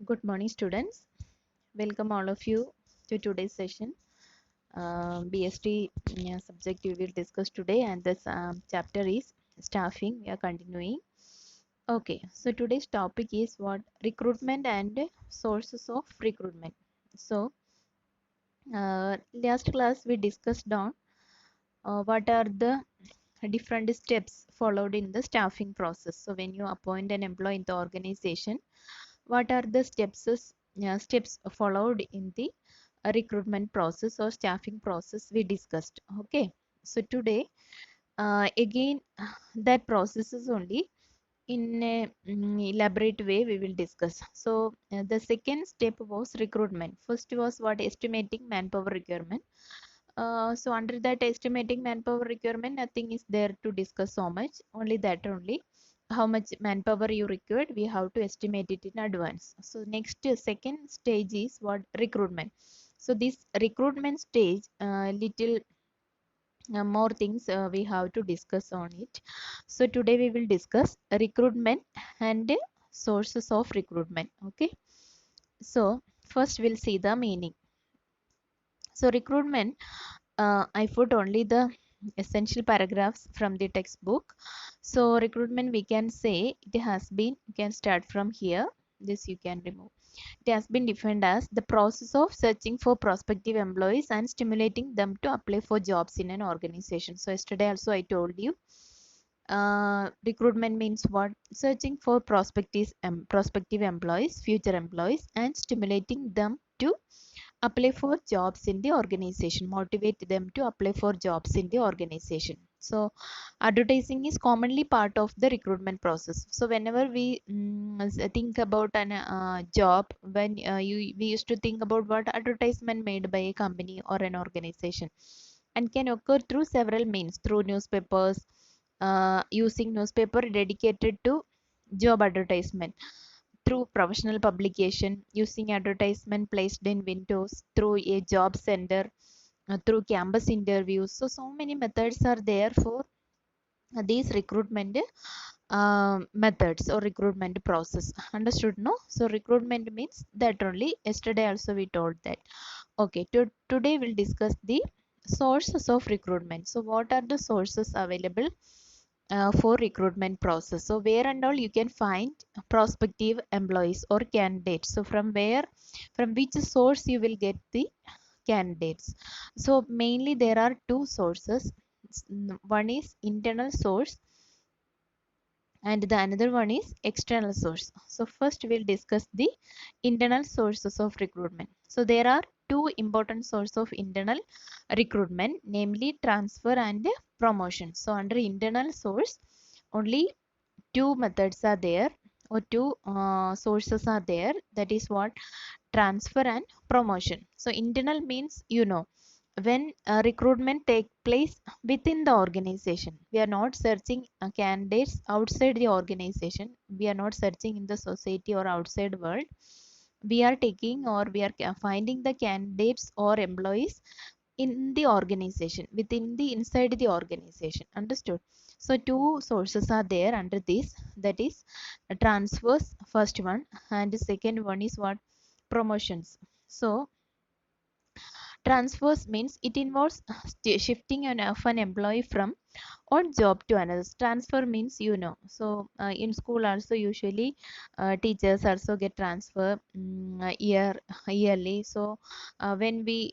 Good morning, students. Welcome all of you to today's session. BST subject we will discuss today, and this chapter is staffing. We are continuing. Okay, so today's topic is what recruitment and sources of recruitment. So, last class we discussed on what are the different steps followed in the staffing process. So, when you appoint an employee in the organization, what are the steps followed in the recruitment process or staffing process we discussed. Okay, so today again that process is only in a elaborate way we will discuss. So the second step was recruitment. First was what? Estimating manpower requirement. So under that estimating manpower requirement, nothing is there to discuss so much. Only that only how much manpower you required, we have to estimate it in advance. So next second stage is what? Recruitment. So this recruitment stage, little more things we have to discuss on it. So today we will discuss recruitment and sources of recruitment. Okay. So first we'll see the meaning. So recruitment, I put only the essential paragraphs from the textbook. So recruitment, we can say it has been, you can start from here. This you can remove. It has been defined as the process of searching for prospective employees and stimulating them to apply for jobs in an organization. So yesterday also I told you, recruitment means what? Searching for prospective employees, future employees, and stimulating them to apply for jobs in the organization, motivate them to apply for jobs in the organization. So advertising is commonly part of the recruitment process. So whenever we think about an job, when we used to think about what? Advertisement made by a company or an organization, and can occur through several means: through newspapers, using newspaper dedicated to job advertisement, through professional publication, using advertisement placed in windows, through a job center, through campus interviews. So many methods are there for these recruitment methods or recruitment process. Understood? No? So recruitment means that only. Yesterday also we told that. Okay, today we'll discuss the sources of recruitment. So what are the sources available for recruitment process? So where and all you can find prospective employees or candidates? So from which source you will get the candidates? So mainly there are two sources. One is internal source and the another one is external source. So first we'll discuss the internal sources of recruitment. So there are two important sources of internal recruitment, namely transfer and promotion. So under internal source, only two methods are there, or two sources are there. That is what? Transfer and promotion. So internal means, when recruitment take place within the organization, we are not searching candidates outside the organization, we are not searching in the society or outside world. We are taking, or we are finding the candidates or employees in the organization, within the inside the organization. Understood? So two sources are there under this, that is transfers, first one, and the second one is what? Promotions. So transfers means it involves shifting of an employee from one job to another. Transfer means, so in school also usually teachers also get transfer yearly. So when we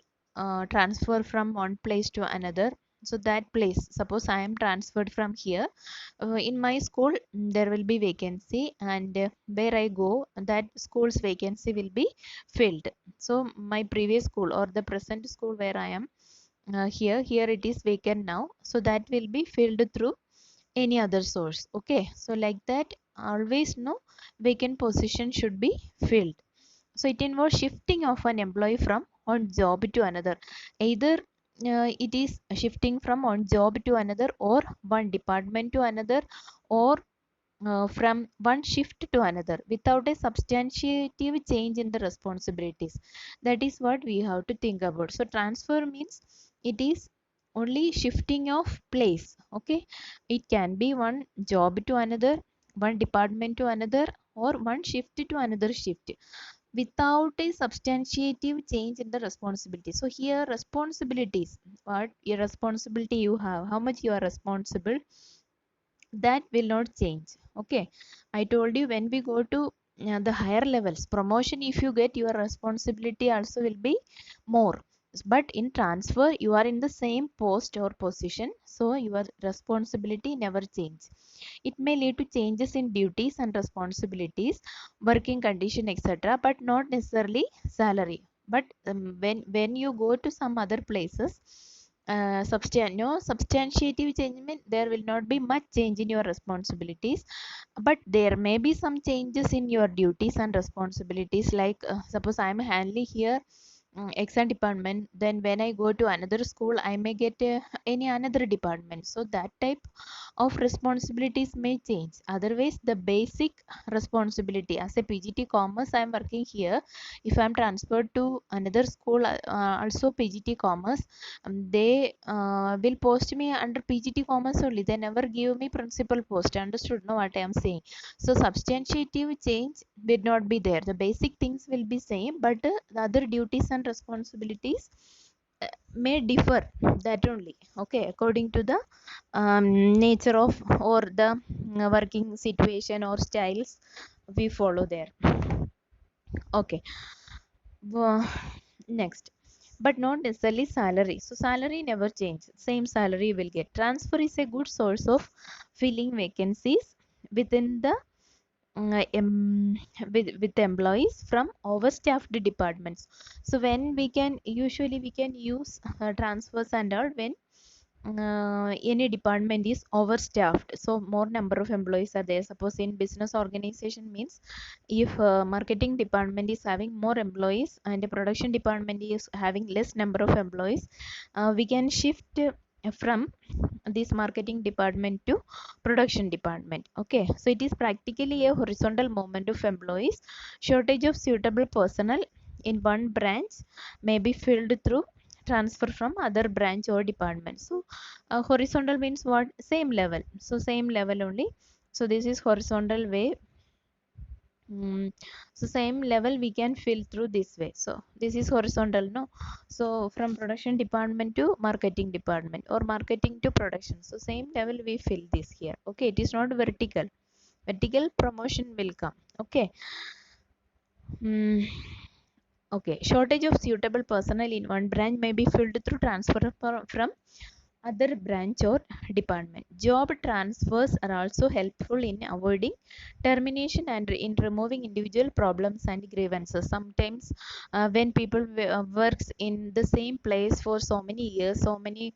transfer from one place to another, so that place, suppose I am transferred from here, in my school there will be vacancy, and where I go, that school's vacancy will be filled. So my previous school or the present school where I am, here it is vacant now, so that will be filled through any other source. Okay, so like that, always no vacant position should be filled. So it involves shifting of an employee from one job to another. Either it is shifting from one job to another, or one department to another, or from one shift to another without a substantiative change in the responsibilities. That is what we have to think about. So transfer means it is only shifting of place. Okay, it can be one job to another, one department to another, or one shift to another shift. without a substantiative change in the responsibility. So here responsibilities, what your responsibility you have, how much you are responsible, that will not change. Okay, I told you when we go to the higher levels promotion, if you get, your responsibility also will be more, but in transfer you are in the same post or position, so your responsibility never change. It may lead to changes in duties and responsibilities, working condition, etc., but not necessarily salary. But when you go to some other places, no substantiative change means there will not be much change in your responsibilities, but there may be some changes in your duties and responsibilities, like suppose I am handling here exam department, then when I go to another school I may get any another department, so that type of responsibilities may change. Otherwise the basic responsibility as a PGT commerce I am working here, if I am transferred to another school, also PGT commerce, they will post me under PGT commerce only, they never give me principal post. Understood no what I am saying? So substantiative change will not be there, the basic things will be same, but the other duties and responsibilities may differ, that only. Okay, according to the nature of or the working situation or styles we follow there. Okay. Wo- Next, but not necessarily salary. So salary never change, same salary will get. Transfer is a good source of filling vacancies within the with employees from overstaffed departments. So when we can, usually we can use transfers and all when any department is overstaffed, so more number of employees are there. Suppose in business organization means, if marketing department is having more employees and the production department is having less number of employees, we can shift from this marketing department to production department. Okay, so it is practically a horizontal movement of employees. Shortage of suitable personnel in one branch may be filled through transfer from other branch or department. So horizontal means what? Same level, so same level only. So this is horizontal way. So same level we can fill through this way, so this is horizontal, no? So from production department to marketing department or marketing to production, so same level we fill this here. Okay, it is not vertical. Vertical promotion will come. Okay. mm, okay, shortage of suitable personnel in one branch may be filled through transfer from other branch or department. Job transfers are also helpful in avoiding termination and in removing individual problems and grievances. Sometimes when people works in the same place for so many years, so many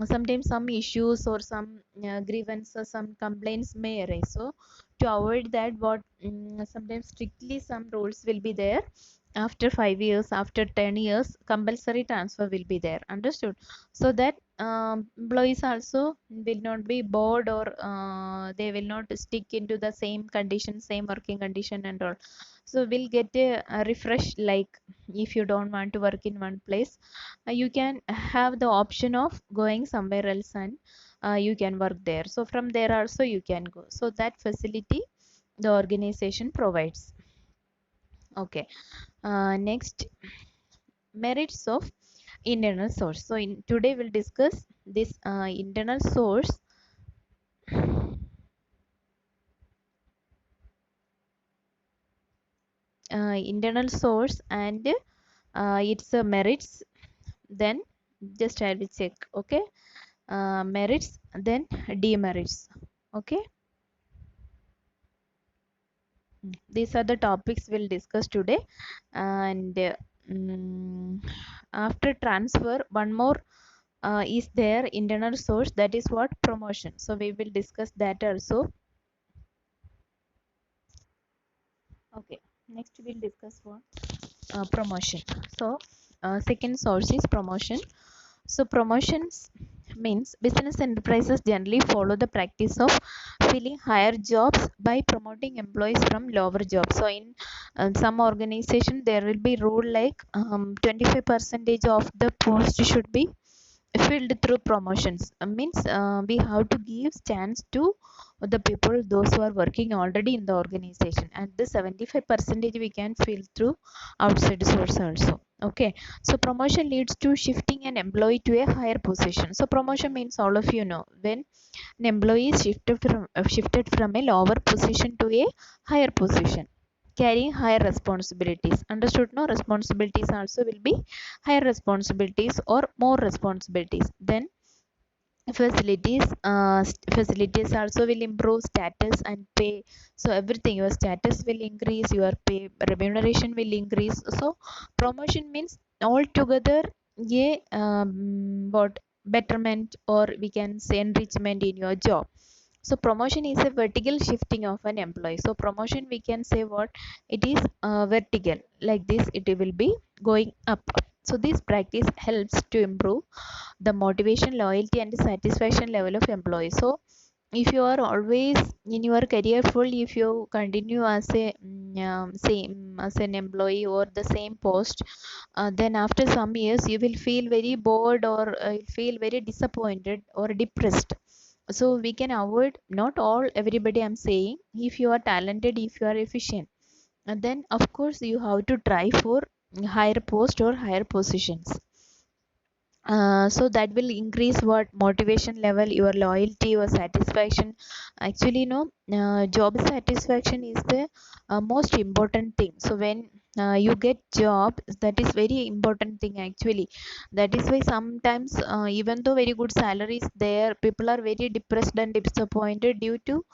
sometimes some issues or some grievances, some complaints may arise. So to avoid that, what sometimes strictly some rules will be there. After 5 years, after 10 years, compulsory transfer will be there. Understood? So that employees also will not be bored, or they will not stick into the same condition, same working condition and all. So we'll get a refresh, like if you don't want to work in one place, you can have the option of going somewhere else, and you can work there. So from there also you can go, so that facility the organization provides. Okay. Next, merits of internal source. So in today we'll discuss this internal source. Internal source and its merits. Then just I will check. Okay, merits, then demerits. Okay, these are the topics we'll discuss today. And after transfer, one more is there internal source, that is what? Promotion. So we will discuss that also. Okay, next we'll discuss what? Promotion. So second source is promotion. So promotions means business enterprises generally follow the practice of filling higher jobs by promoting employees from lower jobs. So in some organization there will be rule like 25% of the post should be filled through promotions. Means we have to give chance to the people those who are working already in the organization, and the 75% we can feel through outside source also. Okay, so promotion leads to shifting an employee to a higher position. So promotion means, all of you know, when an employee is shifted from a lower position to a higher position, carrying higher responsibilities. Understood? No, responsibilities also will be higher responsibilities or more responsibilities. Then facilities also will improve status and pay. So everything, your status will increase, your pay remuneration will increase. So promotion means altogether a what betterment, or we can say enrichment in your job. So promotion is a vertical shifting of an employee. So promotion, we can say what it is, vertical, like this it will be going up. So this practice helps to improve the motivation, loyalty and satisfaction level of employees. So if you are always in your career field, if you continue as a same as an employee or the same post, then after some years you will feel very bored, or feel very disappointed or depressed. So we can avoid, not all everybody I'm saying, if you are talented, if you are efficient, and then of course you have to try for higher post or higher positions. So that will increase what motivation level, your loyalty, your satisfaction. Actually, no, job satisfaction is the most important thing. So when you get job, that is very important thing actually. That is why sometimes, even though very good salaries there, people are very depressed and disappointed due to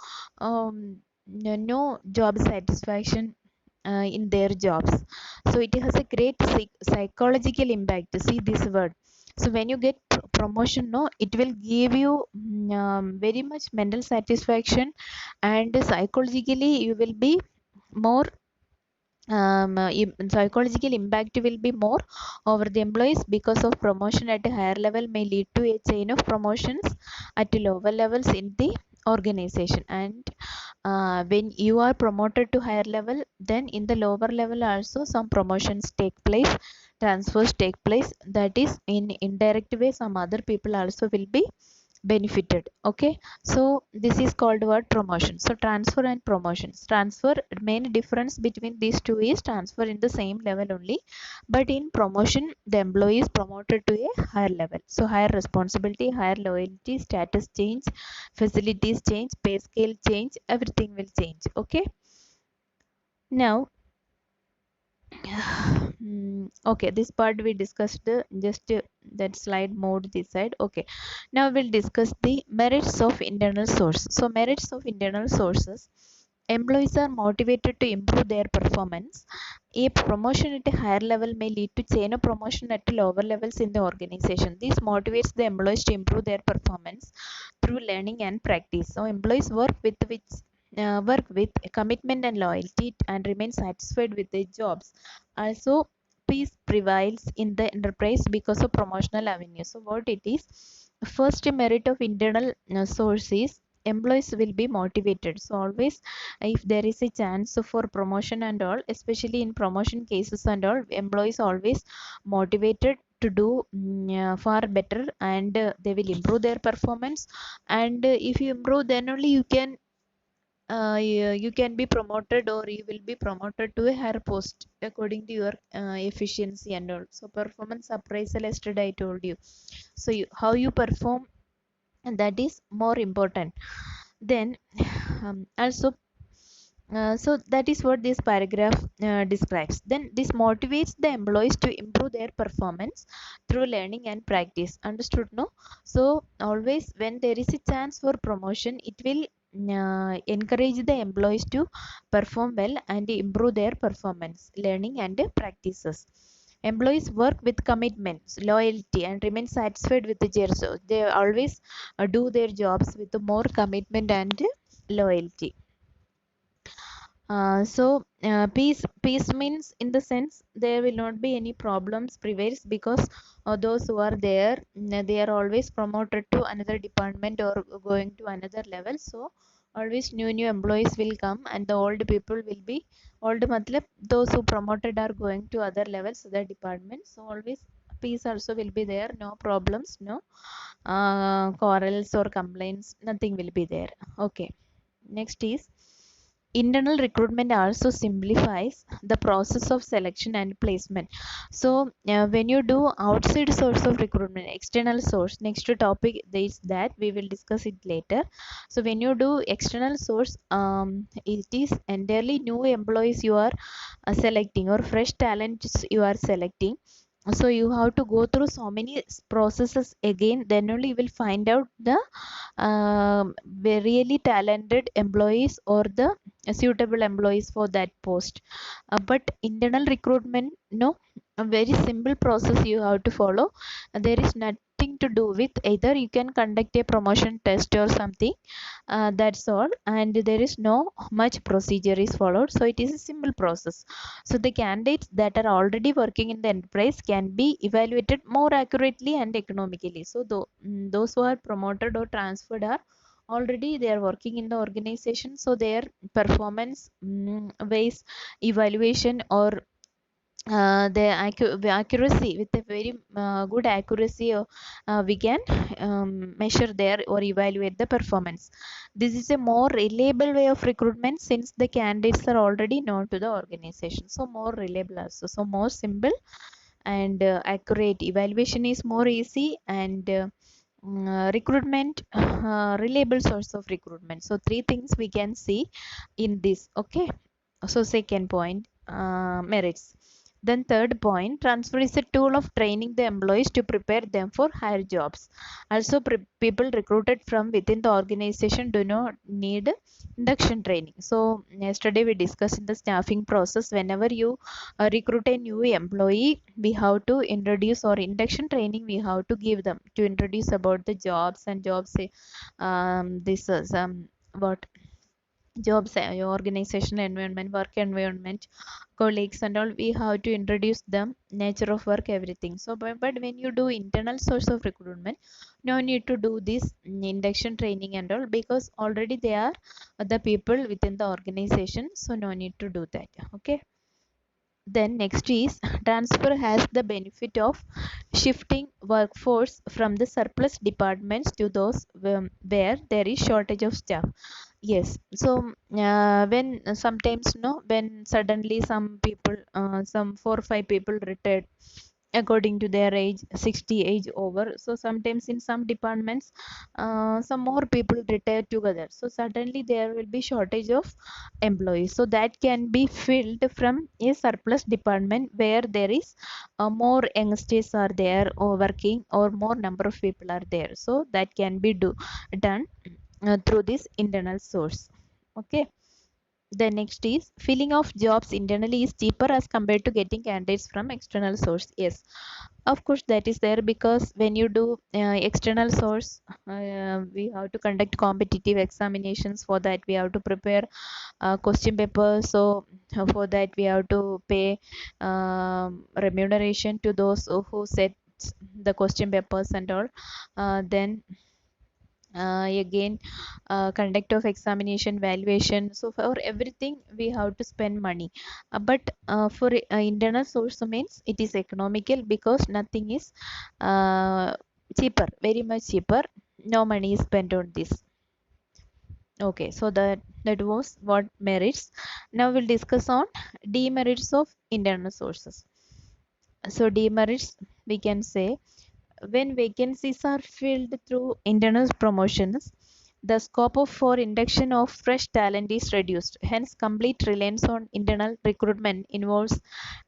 no job satisfaction in their jobs. So it has a great psychological impact. See this word. So when you get promotion, no, it will give you very much mental satisfaction, and psychologically you will be more psychological impact will be more over the employees, because of promotion at a higher level may lead to a chain of promotions at lower levels in the organization. And when you are promoted to higher level, then in the lower level also some promotions take place, transfers take place. That is, in indirect way some other people also will be benefited. Okay, so this is called what? Promotion. So transfer and promotions. Transfer, main difference between these two is transfer in the same level only, but in promotion the employee is promoted to a higher level. So higher responsibility, higher loyalty, status change, facilities change, pay scale change, everything will change. Okay, now okay, this part we discussed, just that slide moved this side. Okay, now we'll discuss the merits of internal source. So merits of internal sources: employees are motivated to improve their performance. A promotion at a higher level may lead to chain of promotion at lower levels in the organization. This motivates the employees to improve their performance through learning and practice. So employees work with commitment and loyalty and remain satisfied with their jobs. Also, peace prevails in the enterprise because of promotional avenues. So what it is? First merit of internal source is employees will be motivated. So always, if there is a chance for promotion and all, especially in promotion cases and all, employees always motivated to do far better, and they will improve their performance. And if you improve, then only you can be promoted, or you will be promoted to a higher post according to your efficiency and all. So performance appraisal, yesterday I told you. So how you perform, and that is more important. Then also, so that is what this paragraph describes. Then this motivates the employees to improve their performance through learning and practice. Understood? No? So always when there is a chance for promotion, it will encourage the employees to perform well and improve their performance, learning and practices. Employees work with commitments, loyalty, and remain satisfied with the job. So they always do their jobs with more commitment and loyalty. Peace means, in the sense, there will not be any problems prevails, because those who are there, they are always promoted to another department or going to another level. So always new employees will come, and the old people will be old, matlab those who promoted are going to other levels, other departments. So always peace also will be there, no problems, no quarrels or complaints, nothing will be there. Okay. Next is internal recruitment also simplifies the process of selection and placement. So when you do outside source of recruitment, external source, next topic is that we will discuss it later. So when you do external source, it is entirely new employees you are selecting or fresh talents you are selecting. So you have to go through so many processes again, then only you will find out the really talented employees or the suitable employees for that post. But internal recruitment, no, a very simple process you have to follow. There is nothing to do with either you can conduct a promotion test or something, that's all, and there is no much procedure is followed, so it is a simple process. So the candidates that are already working in the enterprise can be evaluated more accurately and economically. So those who are promoted or transferred are already they are working in the organization, so their performance ways evaluation or the accuracy with a very good accuracy, we can measure there or evaluate the performance. This is a more reliable way of recruitment since the candidates are already known to the organization, so more reliable also, so more simple and accurate. Evaluation is more easy and recruitment, reliable source of recruitment. So three things we can see in this. Okay, so second point, merits. Then third point, transfer is a tool of training the employees to prepare them for higher jobs. Also, people recruited from within the organization do not need induction training. So yesterday we discussed in the staffing process, whenever you recruit a new employee, we have to introduce, or induction training we have to give them to introduce about the jobs and jobs, this is what jobs, organizational environment, work environment, colleagues and all, we have to introduce them, nature of work, everything. So but when you do internal source of recruitment, no need to do this induction training and all, because already they are the people within the organization, so no need to do that. Okay, then next is transfer has the benefit of shifting workforce from the surplus departments to those where there is shortage of staff. Yes, so when sometimes no, when suddenly some people, some 4 or 5 people retired according to their age, 60 age over. So sometimes in some departments, some more people retire together. So suddenly there will be shortage of employees. So that can be filled from a surplus department where there is more youngsters are there or working, or more number of people are there. So that can be done through this internal source. Okay, the next is filling of jobs internally is cheaper as compared to getting candidates from external source. Yes, of course that is there, because when you do external source, we have to conduct competitive examinations. For that we have to prepare question papers. So for that we have to pay remuneration to those who set the question papers and all. Then again, conduct of examination, valuation, so for everything we have to spend money. But for internal source means it is economical, because nothing is cheaper, very much cheaper, no money is spent on this. Okay, so that was what merits. Now we'll discuss on demerits of internal sources. So demerits, we can say, when vacancies are filled through internal promotions, the scope for induction of fresh talent is reduced. Hence, complete reliance on internal recruitment involves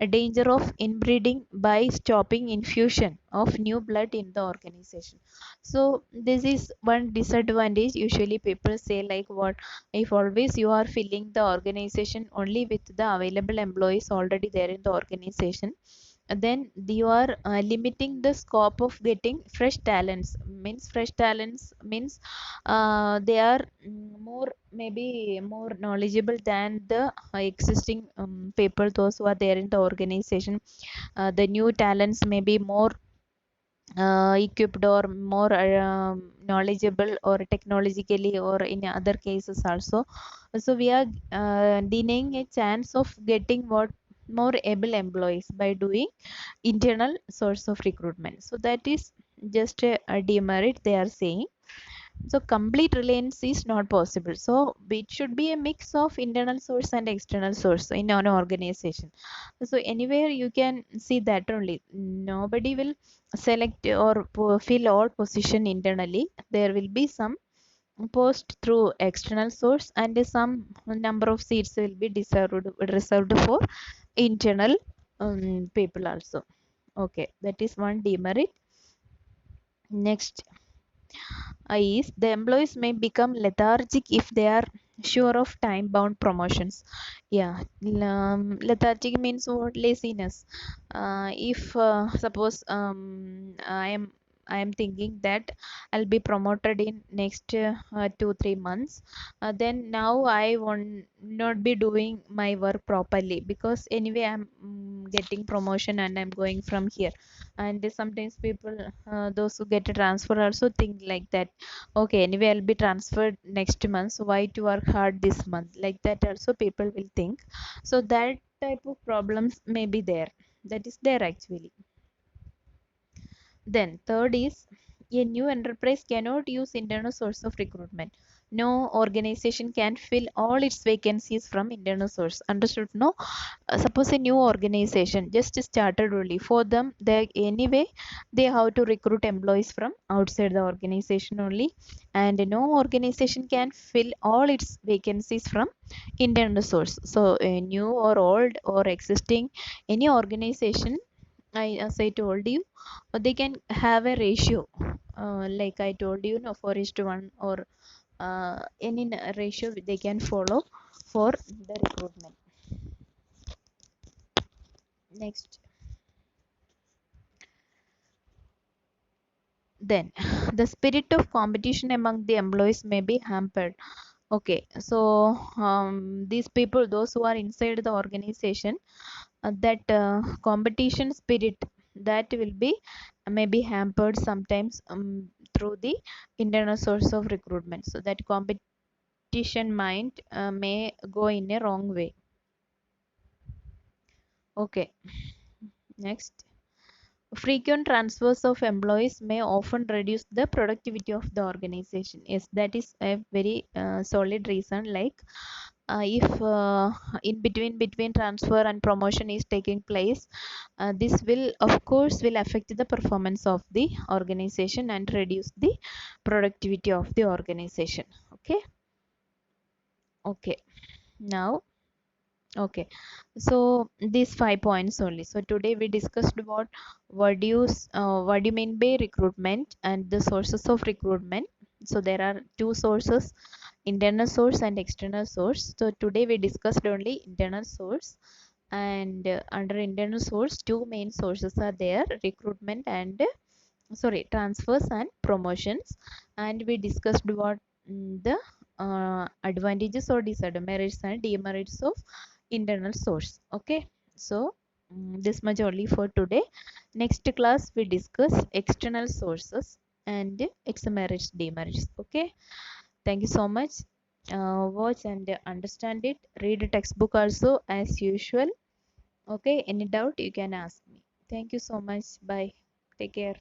a danger of inbreeding by stopping infusion of new blood in the organization. So, this is one disadvantage. Usually, people say, like, what if always you are filling the organization only with the available employees already there in the organization, then you are limiting the scope of getting fresh talents. Means fresh talents means they are more, maybe more knowledgeable than the existing people, those who are there in the organization. The new talents may be more equipped or more knowledgeable or technologically, or in other cases also. So we are denying a chance of getting what more able employees by doing internal source of recruitment. So that is just a demerit they are saying. So complete reliance is not possible. So it should be a mix of internal source and external source in an organization. So anywhere you can see that only. Nobody will select or fill all position internally. There will be some post through external source, and some number of seats will be reserved for internal people also. Okay, that is one demerit. Next is the employees may become lethargic if they are sure of time bound promotions. Yeah, lethargic means what? Laziness. If suppose I am thinking that I'll be promoted in next 2-3 months, then now I won't not be doing my work properly, because anyway I'm getting promotion and I'm going from here. And sometimes people, those who get a transfer also think like that. Okay, anyway I'll be transferred next month, so why to work hard this month, like that also people will think. So that type of problems may be there, that is there actually. Then third is, a new enterprise cannot use internal source of recruitment. No organization can fill all its vacancies from internal source. Understood? No. Suppose a new organization just started only. For them, they anyway they have to recruit employees from outside the organization only, and no organization can fill all its vacancies from internal source. So a new or old or existing any organization, as I told you, they can have a ratio, like I told you, no, 4:1, or any ratio they can follow for the recruitment. Next, then the spirit of competition among the employees may be hampered. Okay, so these people, those who are inside the organization, that competition spirit, that will be maybe hampered sometimes through the internal source of recruitment. So that competition mind may go in a wrong way. Okay, next. Frequent transfers of employees may often reduce the productivity of the organization. Yes, that is a very solid reason. Like if in between transfer and promotion is taking place, this will of course will affect the performance of the organization and reduce the productivity of the organization. Okay. Okay. Now, okay, so these 5 points only. So today we discussed about what do you mean by recruitment and the sources of recruitment. So there are two sources, internal source and external source. So today we discussed only internal source, and under internal source, two main sources are there: recruitment and sorry, transfers and promotions. And we discussed about the advantages or disadvantages and demerits of internal source. Okay, so this much only for today. Next class we discuss external sources and its merits, demerits. Okay, thank you so much. Watch and understand it. Read a textbook also as usual. Okay, any doubt you can ask me. Thank you so much. Bye, take care.